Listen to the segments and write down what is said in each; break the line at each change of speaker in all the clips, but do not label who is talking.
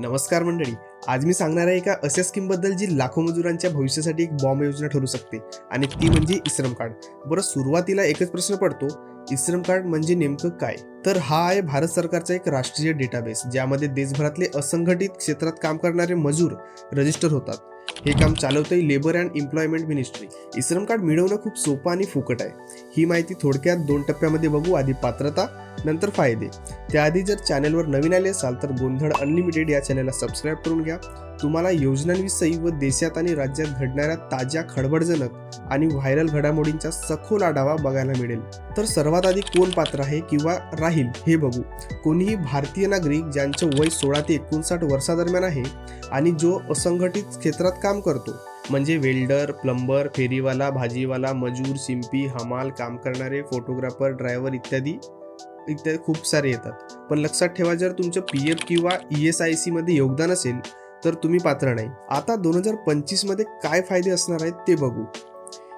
नमस्कार मंडळी. आज मी सांगणार आहे एका अशा स्कीमबद्दल जी लाखो मजुरांच्या भविष्यासाठी एक बॉम्ब योजना ठरू शकते आणि ती म्हणजे ई-श्रम कार्ड. बरं, सुरुवातीला एकच प्रश्न पडतो, ई-श्रम कार्ड म्हणजे नेमकं काय? तर हा आहे भारत सरकारचा एक राष्ट्रीय डेटाबेस ज्यामध्ये देशभरातले असंघटित क्षेत्रात काम करणारे मजूर रजिस्टर होतात. हे काम चालवते labour and employment ministry. E-Shram card मिळवणं खूप सोपं आणि फुकट आहे. ही माहिती थोडक्यात 2 टप्प्यामध्ये बघू. आधी पात्रता, नंतर फायदे. त्याआधी जर चॅनलवर नवीन आले असाल तर गोंधळ अनलिमिटेड या चॅनलला सबस्क्राईब करून घ्या. तुम्हाला योजनांविषयी व देशात आणि राज्यात घडणाऱ्या ताज्या, खळबळजनक आणि व्हायरल घडामोडींचा सखोल आढावा बघायला मिळेल. तर सर्वात आधी कोण पात्र आहे किंवा राहील हे बघू. कोणीही भारतीय नागरिक ज्यांचं वय 16 ते 59 वर्षादरम्यान आहे आणि जो असंघटित क्षेत्रात काम करतो, म्हणजे वेल्डर, प्लंबर, फेरीवाला, भाजीवाला, मजूर, शिंपी, हमाल, काम करणारे, फोटोग्राफर, ड्रायव्हर इत्यादी खूप सारे येतात. पण लक्षात ठेवा, जर तुमचं PF किंवा ESIC मध्ये योगदान असेल तर तुम्ही पात्र नाही. आता 2025 मध्ये काय फायदे असणार आहेत ते बघू.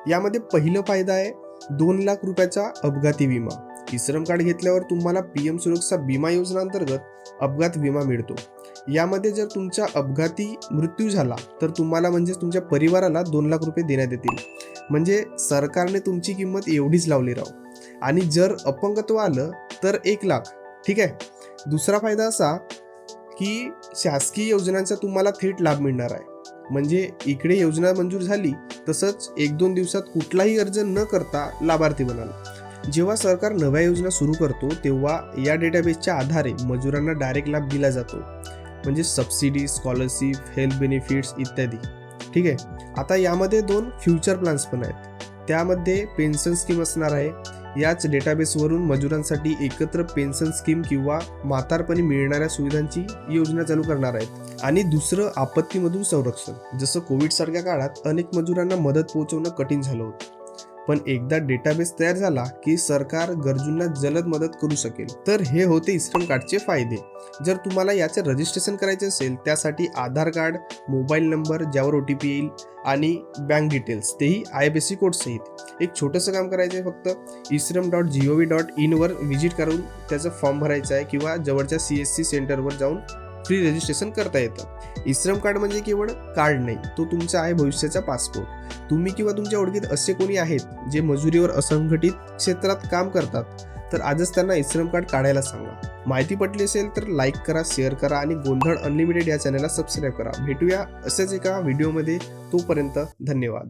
यामध्ये पहिला फायदा आहे 2 लाख रुपयाचा अपघाती विमा. ई-श्रम कार्ड घेतल्यावर तुम्हाला PM सुरक्षा विमा योजना अंतर्गत अपघात विमा मिळतो. यामध्ये जर तुमचा अपघाती मृत्यू झाला तर तुम्हाला म्हणजे तुमच्या परिवाराला 2 लाख रुपये देण्यात येतील. म्हणजे सरकारने तुमची किंमत एवढीच लावली राव. आणि जर अपंगत्व आलं तर 1 लाख. ठीक आहे. दुसरा फायदा असा की शासकीय योजनांचा तुम्हाला थेट लाभ मिळणार आहे. म्हणजे इकडे योजना मंजूर झाली तसंच 1-2 दिवसात कुठलाही अर्ज न करता लाभार्थी बनाल. जेव्हा सरकार नव्या योजना सुरू करतो तेव्हा या डेटाबेसच्या आधारे मजुरांना डायरेक्ट लाभ दिला जातो. म्हणजे सबसिडी, स्कॉलरशिप, हेल्थ बेनिफिट्स इत्यादी. ठीक आहे. आता यामध्ये 2 फ्युचर प्लॅन्स पण आहेत. त्यामध्ये पेन्शन स्कीम असणार आहे. याच डेटाबेसवरून मजुरांसाठी एकत्र पेन्शन स्कीम किंवा म्हातारपणी मिळणाऱ्या सुविधांची योजना चालू करणार आहेत. आणि दुसरं आपत्तीमधून संरक्षण. जसं कोविडसारख्या काळात अनेक मजुरांना मदत पोहोचवणं कठीण झालं होतं. पण एकदा डेटाबेस तयार झाला की सरकार गरजूंना जलद मदत करू शकेल. तर हे होते ई-श्रम कार्डचे फायदे. जर तुम्हाला याचे रजिस्ट्रेशन करायचे असेल त्यासाठी आधार कार्ड, मोबाईल नंबर ज्यावर OTP येईल आणि बँक डिटेल्स, तेही IFSC कोड सहित. एक छोटंसं काम करायचं आहे, फक्त isram.gov.in वर व्हिजिट करून त्याचा फॉर्म भरायचा आहे किंवा जवळच्या CSC सेंटरवर जाऊन फ्री रजिस्ट्रेशन करता येतं. ई-श्रम कार्ड म्हणजे केवळ कार्ड नाही, तो तुमचा आहे भविष्याचा पासपोर्ट. तुम्ही किंवा तुमच्या ओळखीत असे कोणी आहेत जे मजुरीवर असंघटित क्षेत्रात काम करतात तर आजच त्यांना ई-श्रम कार्ड काढायला सांगा. माहिती पटली असेल तर लाईक करा, शेअर करा आणि गोंधळ अनलिमिटेड या चॅनलला सबस्क्राईब करा. भेटूया अशाच एका व्हिडिओमध्ये. तोपर्यंत धन्यवाद.